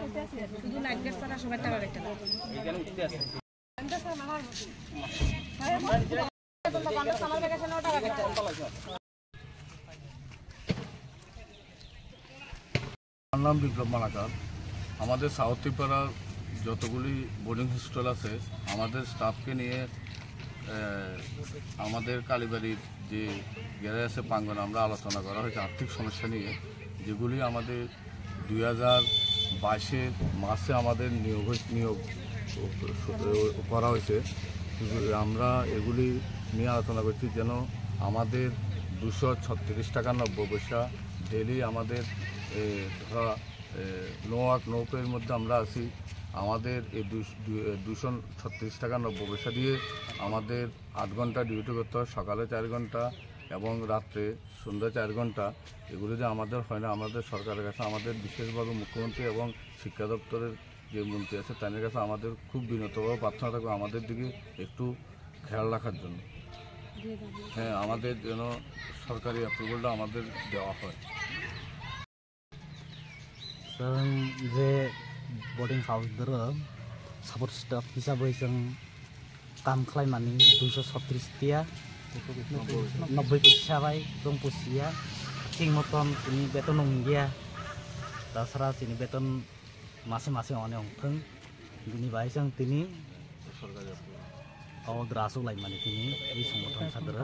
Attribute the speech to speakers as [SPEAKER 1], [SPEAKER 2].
[SPEAKER 1] শুধু life gate ছাড়া সবাই টাকা কাটতে না এখানে উঠতে আছে
[SPEAKER 2] আমার নাম বিপ্লব মালাকার। আমাদের সাউথ ত্রিপুরার যতগুলি বোর্ডিং হোস্টেল আছে আমাদের স্টাফকে নিয়ে আমাদের কালীবাড়ির যে গ্যারেজ আছে প্রাঙ্গণে আমরা আলোচনা করা হয়েছে আর্থিক সমস্যা নিয়ে, যেগুলি আমাদের 2022 মাসে আমাদের নিয়োগ করা হয়েছে। আমরা এগুলি নিয়ে আলোচনা করছি যেন আমাদের 236 টাকা 90 পয়সা ডেলি আমাদের ধরা নো ওয়ার্ক নো পের মধ্যে আমরা আছি। আমাদের এই 236 টাকা 90 পয়সা দিয়ে আমাদের 8 ঘন্টা ডিউটি করতে হয়, সকালে 4 ঘন্টা এবং রাত্রে সন্ধ্যা 4 ঘন্টা। এগুলো যে আমাদের হয় না, আমাদের সরকারের কাছে আমাদের বিশেষভাবে মুখ্যমন্ত্রী এবং শিক্ষা দপ্তরের যে মন্ত্রী আছে তাদের কাছে আমাদের খুব বিনতভাবে প্রার্থনা থাকবে আমাদের দিকে একটু খেয়াল রাখার জন্য। হ্যাঁ, আমাদের যেন সরকারি অ্যাপ্রুভালটা আমাদের দেওয়া হয়।
[SPEAKER 3] যে boarding house dero support staff hisabai जों काम खालामनानै 236 tia 90 पैसा बाय दं पुसिया थिं mutton ini beton nonggia dasara sini beton masing-masing one ongtheng dini bai जों tini सरकारि अ द्रासो लाइमानि tini ei संगठन सादरा